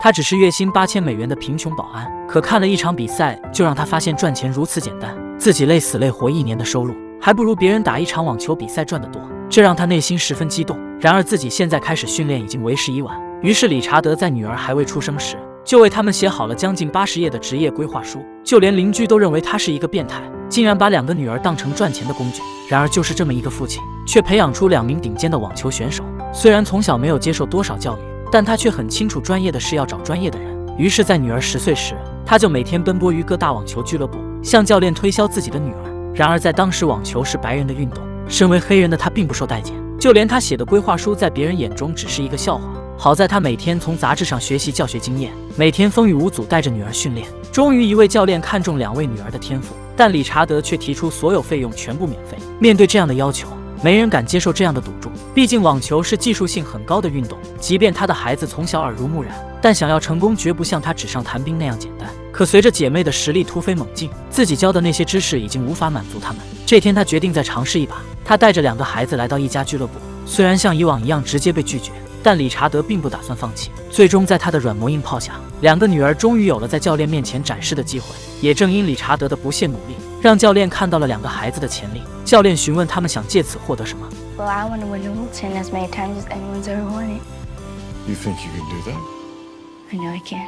他只是月薪$8000的贫穷保安，可看了一场比赛，就让他发现赚钱如此简单。自己累死累活1年的收入，还不如别人打一场网球比赛赚得多，这让他内心十分激动。然而自己现在开始训练已经为时已晚，于是理查德在女儿还未出生时，就为他们写好了将近80页的职业规划书，就连邻居都认为他是一个变态，竟然把2个女儿当成赚钱的工具。然而就是这么一个父亲，却培养出2名顶尖的网球选手。虽然从小没有接受多少教育，但他却很清楚专业的事要找专业的人。于是在女儿10岁时，他就每天奔波于各大网球俱乐部，向教练推销自己的女儿。然而在当时网球是白人的运动，身为黑人的他并不受待见，就连他写的规划书在别人眼中只是一个笑话。好在他每天从杂志上学习教学经验，每天风雨无阻带着女儿训练。终于一位教练看中2位女儿的天赋，但理查德却提出所有费用全部免费。面对这样的要求，没人敢接受这样的赌注，毕竟网球是技术性很高的运动，即便他的孩子从小耳濡目染，但想要成功绝不像他纸上谈兵那样简单。可随着姐妹的实力突飞猛进，自己教的那些知识已经无法满足他们。这天他决定再尝试一把，他带着2个孩子来到一家俱乐部，虽然像以往一样直接被拒绝，但理查德并不打算放弃。最终在他的软磨硬泡下，2个女儿终于有了在教练面前展示的机会。也正因理查德的不懈努力，让教练看到了2个孩子的潜力。教练询问他们想借此获得什么。 Well, I want to win Wimbledon as many times as anyone's ever won it. You think you can do that? I know I can.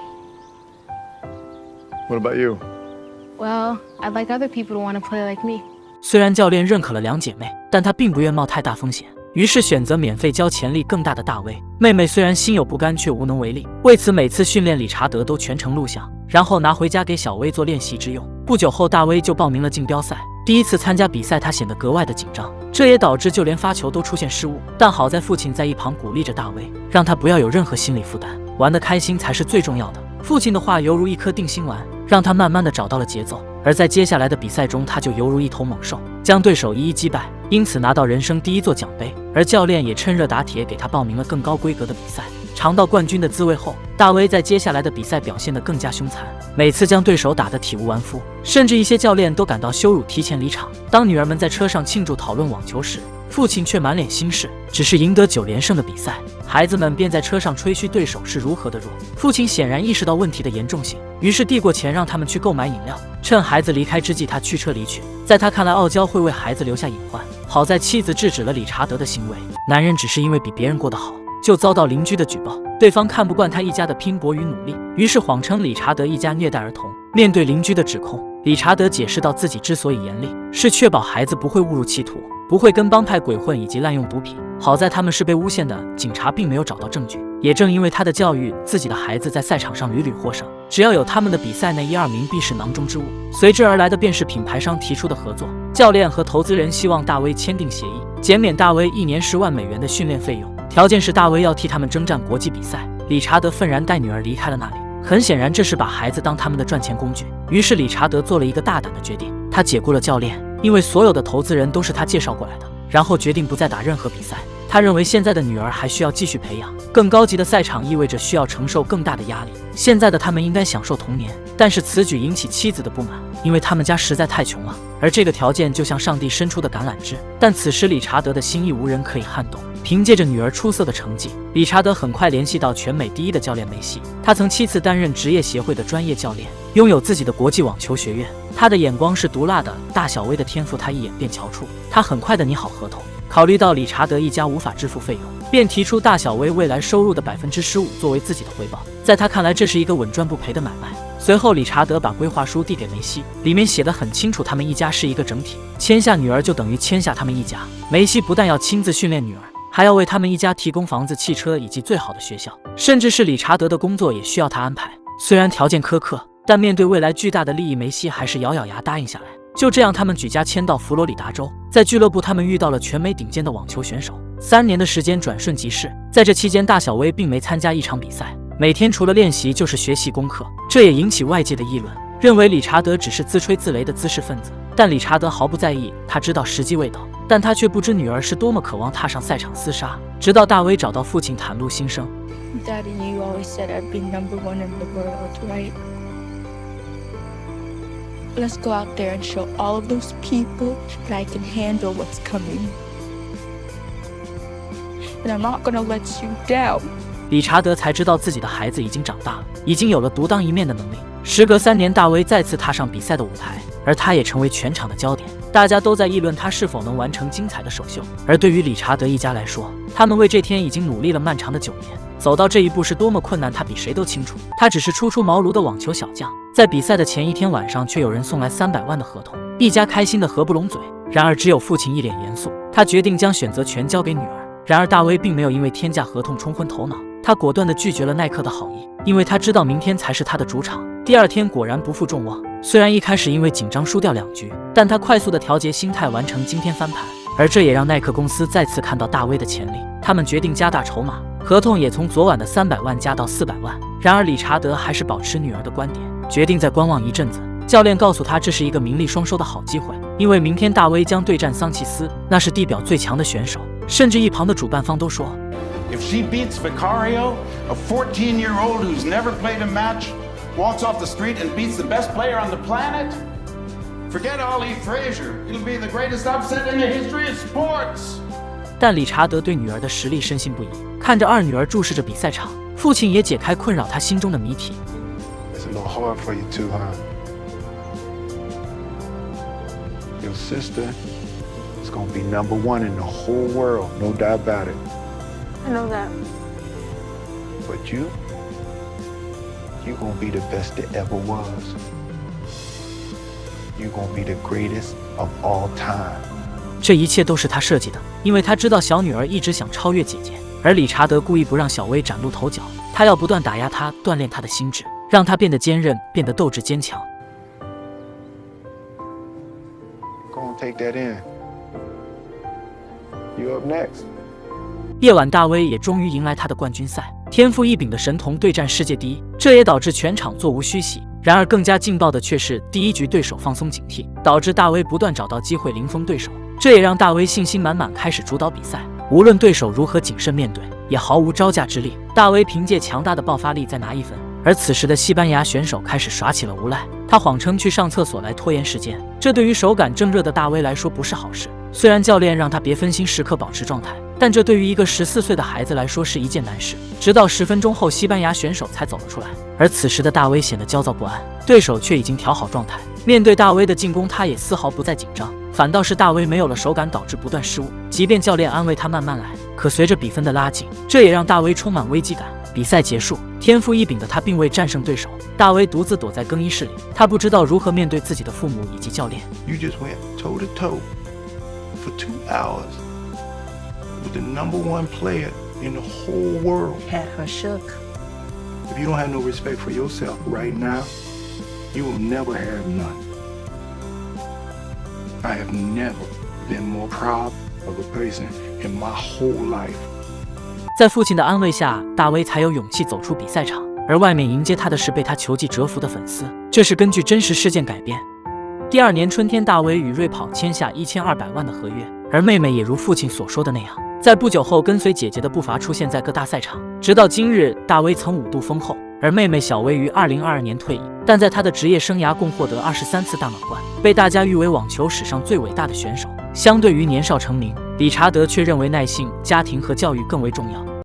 What about you? Well, I'd like other people to want to play like me. 虽然教练认可了2姐妹，但他并不愿冒太大风险，于是选择免费教潜力更大的大威。妹妹虽然心有不甘，却无能为力。为此，每次训练理查德都全程录像，然后拿回家给小威做练习之用。不久后，大威就报名了竞标赛。第一次参加比赛，他显得格外的紧张，这也导致就连发球都出现失误。但好在父亲在一旁鼓励着大威，让他不要有任何心理负担，玩得开心才是最重要的。父亲的话犹如一颗定心丸，让他慢慢的找到了节奏。而在接下来的比赛中，他就犹如一头猛兽，将对手一一击败，因此拿到人生第1座奖杯。而教练也趁热打铁，给他报名了更高规格的比赛。尝到冠军的滋味后，大威在接下来的比赛表现得更加凶残，每次将对手打得体无完肤，甚至一些教练都感到羞辱，提前离场。当女儿们在车上庆祝讨论网球时，父亲却满脸心事。只是赢得9连胜的比赛，孩子们便在车上吹嘘对手是如何的弱。父亲显然意识到问题的严重性，于是递过钱让他们去购买饮料。趁孩子离开之际，他驱车离去。在他看来，傲娇会为孩子留下隐患。好在妻子制止了理查德的行为。男人只是因为比别人过得好，就遭到邻居的举报，对方看不惯他一家的拼搏与努力，于是谎称理查德一家虐待儿童。面对邻居的指控，理查德解释到自己之所以严厉，是确保孩子不会误入歧途，不会跟帮派鬼混以及滥用毒品。好在他们是被诬陷的，警察并没有找到证据。也正因为他的教育，自己的孩子在赛场上屡屡获胜。只要有他们的比赛内1、2名，必是囊中之物。随之而来的便是品牌商提出的合作。教练和投资人希望大威签订协议，减免大威1年10万美元的训练费用，条件是大威要替他们征战国际比赛。理查德愤然带女儿离开了那里。很显然，这是把孩子当他们的赚钱工具。于是理查德做了一个大胆的决定，他解雇了教练，因为所有的投资人都是他介绍过来的。然后决定不再打任何比赛。他认为现在的女儿还需要继续培养，更高级的赛场意味着需要承受更大的压力。现在的他们应该享受童年，但是此举引起妻子的不满，因为他们家实在太穷了。而这个条件就像上帝伸出的橄榄枝，但此时理查德的心意无人可以撼动。凭借着女儿出色的成绩，理查德很快联系到全美第一的教练梅西。他曾7次担任职业协会的专业教练，拥有自己的国际网球学院。他的眼光是毒辣的，大小威的天赋他一眼便瞧出。他很快的拟好合同，考虑到理查德一家无法支付费用，便提出大小威未来收入的15%作为自己的回报。在他看来，这是一个稳赚不赔的买卖。随后，理查德把规划书递给梅西，里面写得很清楚，他们一家是一个整体，签下女儿就等于签下他们一家。梅西不但要亲自训练女儿，还要为他们一家提供房子、汽车以及最好的学校，甚至是理查德的工作也需要他安排。虽然条件苛刻，但面对未来巨大的利益，梅西还是咬咬牙答应下来。就这样，他们举家迁到佛罗里达州。在俱乐部，他们遇到了全美顶尖的网球选手。3年的时间转瞬即逝，在这期间，大小威并没参加一场比赛，每天除了练习就是学习功课，这也引起外界的议论，认为理查德只是自吹自擂的滋事分子。但理查德毫不在意，他知道时机未到，但他却不知女儿是多么渴望踏上赛场厮杀。直到大威找到父亲袒露心声 Daddy, you always said I'd be number 1 in the world, right? Let's go out there and show all of those people that I can handle what's coming. And I'm not gonna let you down. 理查德才知道自己的孩子已经长大了，已经有了独当一面的能力。时隔3年，大威再次踏上比赛的舞台，而他也成为全场的焦点。大家都在议论他是否能完成精彩的首秀。而对于理查德一家来说，他们为这天已经努力了漫长的9年，走到这一步是多么困难，他比谁都清楚。他只是初出茅庐的网球小将，在比赛的前一天晚上，却有人送来300万的合同，毕加开心的合不拢嘴。然而只有父亲一脸严肃，他决定将选择权交给女儿。然而大威并没有因为天价合同冲昏头脑，他果断地拒绝了耐克的好意，因为他知道明天才是他的主场。第二天果然不负众望，虽然一开始因为紧张输掉2局，但他快速地调节心态，完成今天翻盘。而这也让耐克公司再次看到大威的潜力，他们决定加大筹码，合同也从昨晚的300万加到400万。然而理查德还是保持女儿的观点，决定再观望一阵子。教练告诉他，这是一个名利双收的好机会，因为明天大威将对战桑切斯，那是地表最强的选手。甚至一旁的主办方都说 If she beats Vicario, a 14-year-old who's never played a match, walks off the street and beats the best player on the planet, forget Ali Frazier. It'll be the greatest upset in the history of sports. 但理查德对女儿的实力深信不疑，看着二女儿注视着比赛场，父亲也解开困扰他心中的谜题。It's a little hard for you too, huh? Your sister is gonna be #1 in the whole world, no doubt about it. I know that. But you're gonna be the best that ever was. You're gonna be the greatest of all time. 这一切都是他设计的，因为他知道小女儿一直想超越姐姐，而理查德故意不让小薇崭露头角，他要不断打压她，锻炼她的心智，让她变得坚韧，变得斗志坚强。Go on, take that in. You up next. 夜晚，大威也终于迎来他的冠军赛，天赋异禀的神童对战世界第一，这也导致全场座无虚席。然而更加劲爆的却是第一局对手放松警惕，导致大威不断找到机会零封对手，这也让大威信心满满开始主导比赛。无论对手如何谨慎面对，也毫无招架之力。大威凭借强大的爆发力再拿1分。而此时的西班牙选手开始耍起了无赖，他谎称去上厕所来拖延时间，这对于手感正热的大威来说不是好事。虽然教练让他别分心，时刻保持状态，但这对于一个14岁的孩子来说是一件难事。直到10分钟后，西班牙选手才走了出来，而此时的大威显得焦躁不安，对手却已经调好状态。面对大威的进攻，他也丝毫不再紧张，反倒是大威没有了手感，导致不断失误。即便教练安慰他慢慢来，可随着比分的拉近，这也让大威充满危机感。比赛结束，天赋异禀的他并未战胜对手，大威独自躲在更衣室里，他不知道如何面对自己的父母以及教练。You just went toe to toe for 2 hours with the #1 player in the whole world. Had her shook. If you don't have no respect for yourself right now, you will never have none. I have never been more proud of a person in my whole life. 在父亲的安慰下，大威才有勇气走出比赛场，而外面迎接他的是被他球技折服的粉丝。这是根据真实事件改编。第2年春天，大威与瑞跑签下1200万的合约，而妹妹也如父亲所说的那样，在不久后跟随姐姐的步伐出现在各大赛场。直到今日，大威曾5度封后，而妹妹小威于2022年退役，但在她的职业生涯共获得23次大满贯，被大家誉为网球史上最伟大的选手。相对于年少成名，理查德却认为耐性、家庭和教育更为重要。